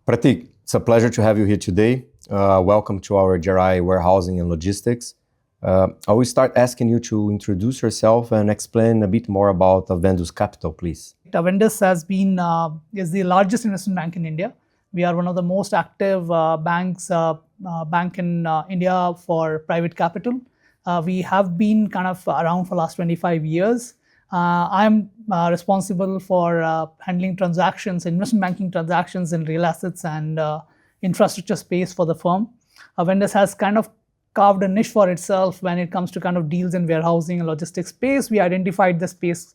Prateek, it's a pleasure to have you here today. Welcome to our GRI Warehousing and Logistics. I will start asking you to introduce yourself and explain a bit more about Avendus Capital, please. Avendus is the largest investment bank in India. We are one of the most active bank in India for private capital. We have been kind of around for the last 25 years. I'm responsible for handling transactions, investment banking transactions in real assets and infrastructure space for the firm. Avendus has kind of carved a niche for itself when it comes to kind of deals in warehousing and logistics space. We identified the space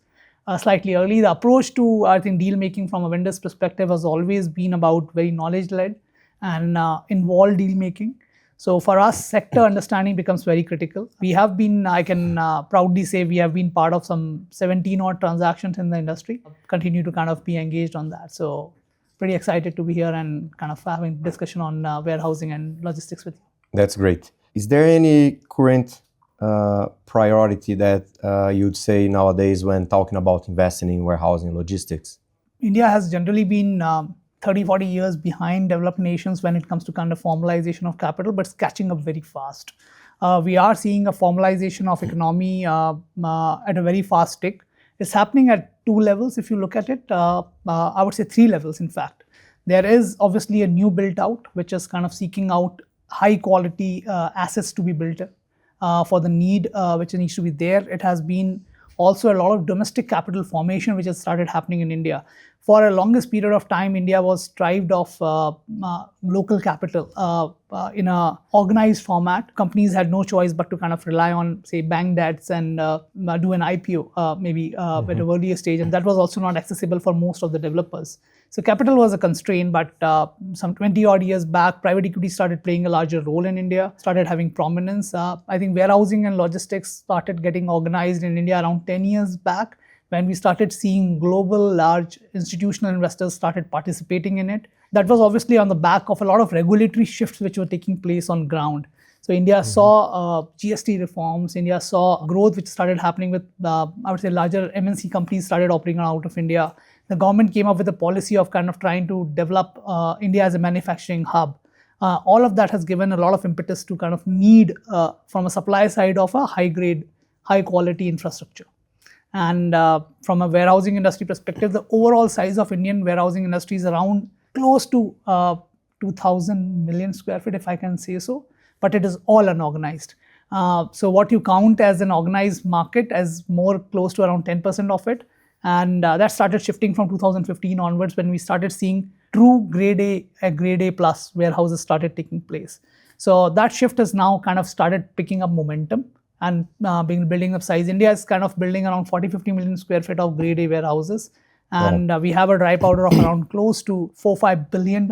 slightly early. The approach to, I think, deal making from Avendus perspective has always been about very knowledge-led and involved deal making. So for us, sector understanding becomes very critical. We have been, I can proudly say, we have been part of some 17 odd transactions in the industry. Continue to kind of be engaged on that. So pretty excited to be here and kind of having discussion on warehousing and logistics with you. That's great. Is there any current priority that you'd say nowadays when talking about investing in warehousing and logistics? India has generally been 30, 40 years behind developed nations when it comes to kind of formalization of capital, but it's catching up very fast. We are seeing a formalization of economy at a very fast tick. It's happening at two levels if you look at it. I would say three levels, in fact. There is obviously a new built out, which is kind of seeking out high quality assets to be built for the need which needs to be there. It has been also a lot of domestic capital formation which has started happening in India. For a longest period of time, India was strived of local capital in an organized format. Companies had no choice but to kind of rely on, say, bank debts and do an IPO maybe at an earlier stage. And that was also not accessible for most of the developers. So capital was a constraint, but some 20 odd years back, private equity started playing a larger role in India, started having prominence. I think warehousing and logistics started getting organized in India around 10 years back, when we started seeing global large institutional investors started participating in it. That was obviously on the back of a lot of regulatory shifts which were taking place on ground. So India saw GST reforms, India saw growth which started happening with, I would say, larger MNC companies started operating out of India. The government came up with a policy of kind of trying to develop India as a manufacturing hub. All of that has given a lot of impetus to kind of need from a supply side of a high grade, high quality infrastructure. And from a warehousing industry perspective, the overall size of Indian warehousing industry is around close to 2,000 million square feet, if I can say so, but it is all unorganized. So what you count as an organized market as more close to around 10% of it. And that started shifting from 2015 onwards when we started seeing true grade A plus warehouses started taking place. So that shift has now kind of started picking up momentum and building up size. India is kind of building around 40-50 million square feet of grade A warehouses. And we have a dry powder of around close to $4-5 billion,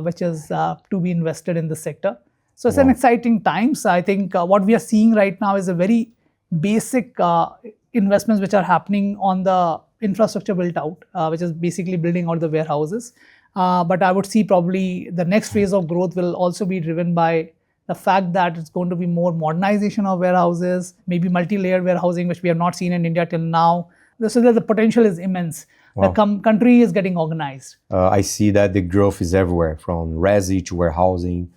which is to be invested in the sector. So it's an exciting time. So I think what we are seeing right now is a very basic investments which are happening on the infrastructure built out, which is basically building out the warehouses. But I would see probably the next phase of growth will also be driven by the fact that it's going to be more modernization of warehouses, maybe multi-layered warehousing, which we have not seen in India till now. So that the potential is immense. The country is getting organized. I see that the growth is everywhere, from resi to warehousing,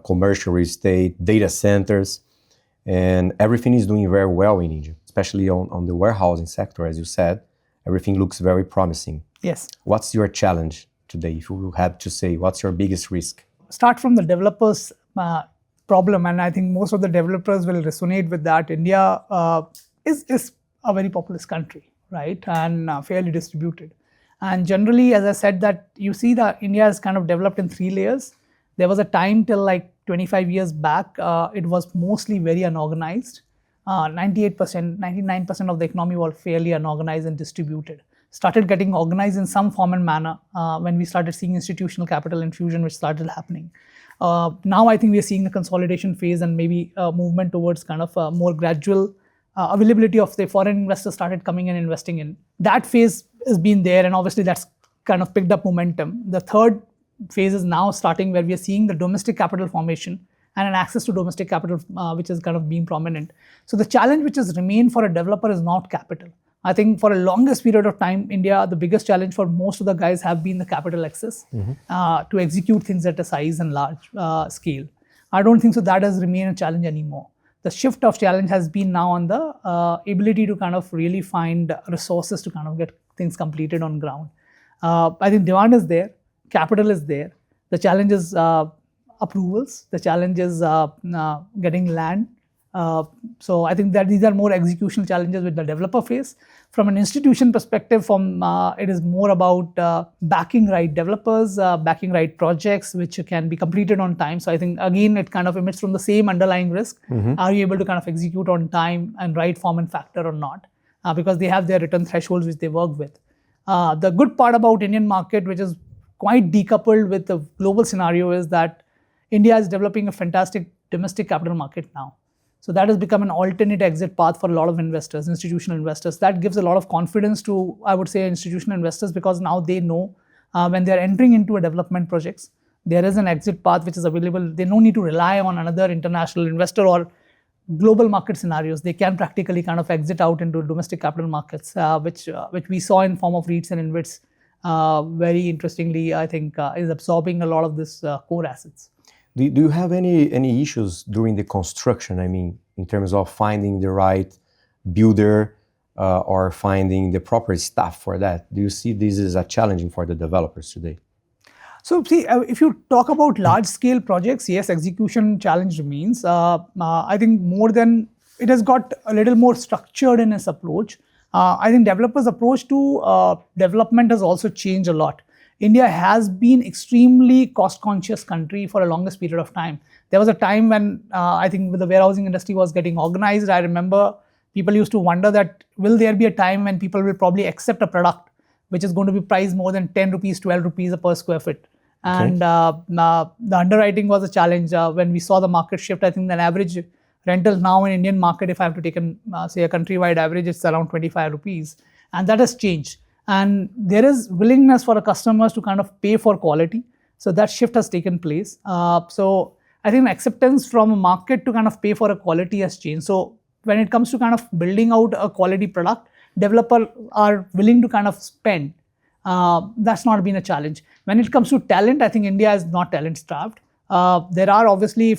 commercial real estate, data centers, and everything is doing very well in India, especially on the warehousing sector, as you said. Everything looks very promising. Yes. What's your challenge today, if you had to say? What's your biggest risk? Start from the developers' problem, and I think most of the developers will resonate with that. India is a very populous country, right, and fairly distributed. And generally, as I said, that you see that India is kind of developed in three layers. There was a time till like 25 years back, it was mostly very unorganized. 98%, 99% of the economy was fairly unorganized and distributed. Started getting organized in some form and manner when we started seeing institutional capital infusion, which started happening. Now I think we are seeing the consolidation phase and maybe movement towards kind of a more gradual availability of the foreign investors started coming in and investing in. That phase has been there, and obviously that's kind of picked up momentum. The third phase is now starting, where we are seeing the domestic capital formation and an access to domestic capital which has kind of been prominent. So the challenge which has remained for a developer is not capital. I think for a longest period of time, India, the biggest challenge for most of the guys have been the capital access to execute things at a size and large scale. I don't think so that has remained a challenge anymore. The shift of challenge has been now on the ability to kind of really find resources to kind of get things completed on ground. I think demand is there, capital is there. The challenge is approvals. The challenge is getting land. So I think that these are more executional challenges with the developer face. From an institution perspective, it is more about backing right developers, backing right projects which can be completed on time. So I think again it kind of emits from the same underlying risk. Are you able to kind of execute on time and right form and factor or not? Because they have their return thresholds which they work with. The good part about Indian market, which is quite decoupled with the global scenario, is that India is developing a fantastic domestic capital market now. So that has become an alternate exit path for a lot of investors, institutional investors. That gives a lot of confidence to, I would say, institutional investors, because now they know when they are entering into a development projects, there is an exit path which is available. They don't need to rely on another international investor or global market scenarios. They can practically kind of exit out into domestic capital markets, which we saw in form of REITs and InvITs. Very interestingly, I think is absorbing a lot of this core assets. Do you have any issues during the construction? I mean, in terms of finding the right builder or finding the proper staff for that? Do you see this as a challenging for the developers today? So see, if you talk about large-scale projects, yes, execution challenge remains. I think more than it has got a little more structured in its approach. I think developers' approach to development has also changed a lot. India has been extremely cost-conscious country for a longest period of time. There was a time when I think the warehousing industry was getting organized. I remember people used to wonder that will there be a time when people will probably accept a product which is going to be priced more than 10 rupees, 12 rupees per square foot. And the underwriting was a challenge. When we saw the market shift, I think the average rental now in Indian market, if I have to take say a countrywide average, it's around 25 rupees. And that has changed. And there is willingness for the customers to kind of pay for quality. So that shift has taken place. So I think acceptance from a market to kind of pay for a quality has changed. So when it comes to kind of building out a quality product, developers are willing to kind of spend. That's not been a challenge. When it comes to talent, I think India is not talent starved. There are obviously,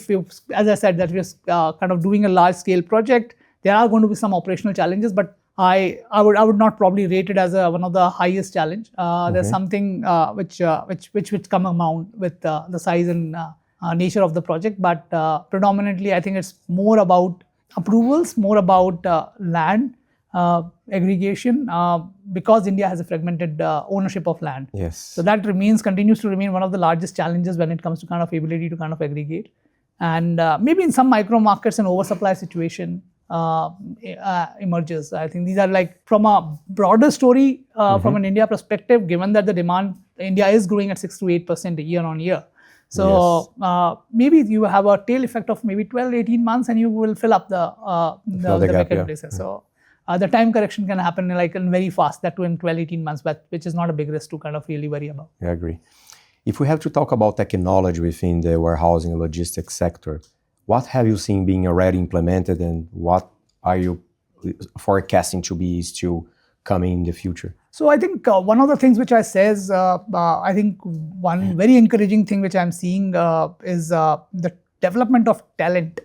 as I said, that we're kind of doing a large scale project, there are going to be some operational challenges, but I would not probably rate it as one of the highest challenge. There's something which come amount with the size and nature of the project, but predominantly I think it's more about approvals, more about land aggregation, because India has a fragmented ownership of land. Yes. So that continues to remain one of the largest challenges when it comes to kind of ability to kind of aggregate, and maybe in some micro markets an oversupply situation emerges. I think these are like from a broader story from an India perspective, given that the demand, India is growing at 6 to 8% year on year. So maybe you have a tail effect of maybe 12, 18 months and you will fill up the vacant places. So the time correction can happen like very fast, that too in 12, 18 months, but which is not a big risk to kind of really worry about. I agree. If we have to talk about technology within the warehousing and logistics sector, what have you seen being already implemented and what are you forecasting to be still coming in the future? So I think one of the things which I says, I think one very encouraging thing which I'm seeing is the development of talent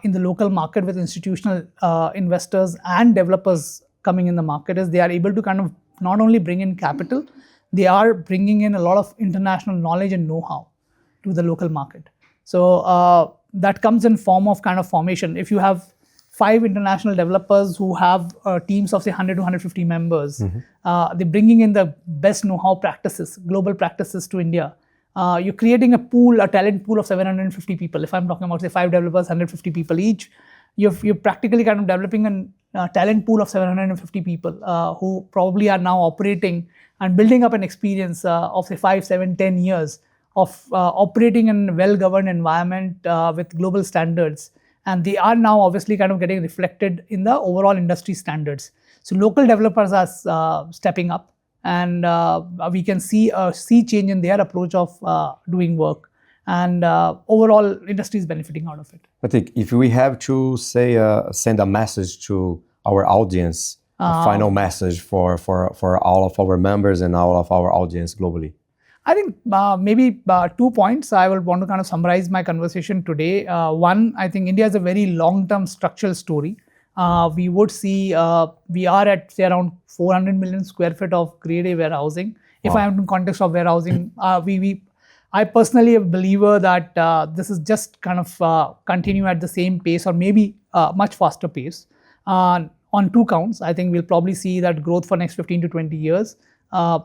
in the local market with institutional investors and developers coming in the market, is they are able to kind of not only bring in capital, they are bringing in a lot of international knowledge and know-how to the local market. So that comes in form of kind of formation. If you have 5 international developers who have teams of say 100 to 150 members, they're bringing in the best know-how practices, global practices to India. You're creating a talent pool of 750 people. If I'm talking about say 5 developers, 150 people each, you're practically kind of developing a talent pool of 750 people who probably are now operating and building up an experience of say 5, 7, 10 years of operating in a well-governed environment with global standards. And they are now obviously kind of getting reflected in the overall industry standards. So local developers are stepping up, and we can see a sea change in their approach of doing work. And overall industry is benefiting out of it. Prateek, if we have to say send a message to our audience A final message for all of our members and all of our audience globally. I think maybe 2 points I will want to kind of summarize my conversation today. One, I think India is a very long-term structural story. We would see we are at say around 400 million square feet of grade A warehousing. If I am in context of warehousing, I personally am a believer that this is just kind of continue at the same pace or maybe much faster pace. On 2 counts, I think we'll probably see that growth for next 15 to 20 years.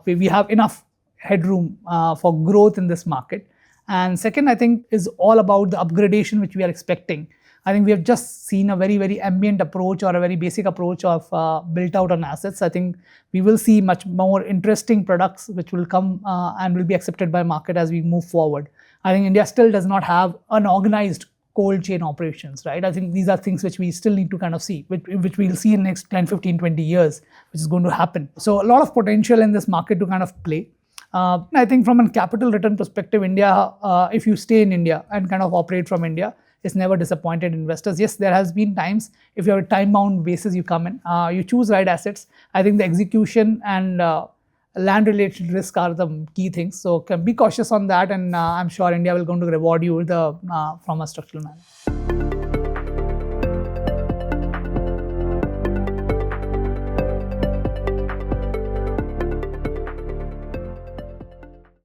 We have enough headroom for growth in this market. And second, I think is all about the upgradation which we are expecting. I think we have just seen a very, very ambient approach or a very basic approach of built out on assets. I think we will see much more interesting products which will come and will be accepted by market as we move forward. I think India still does not have unorganized cold chain operations, right? I think these are things which we still need to kind of see, which we'll see in next 10, 15, 20 years, which is going to happen. So a lot of potential in this market to kind of play. I think from a capital return perspective, India, if you stay in India and kind of operate from India, it's never disappointed investors. Yes, there has been times if you're a time-bound basis, you come in, you choose right assets. I think the execution and land-related risk are the key things. So be cautious on that, and I'm sure India will going to reward you from a structural manner.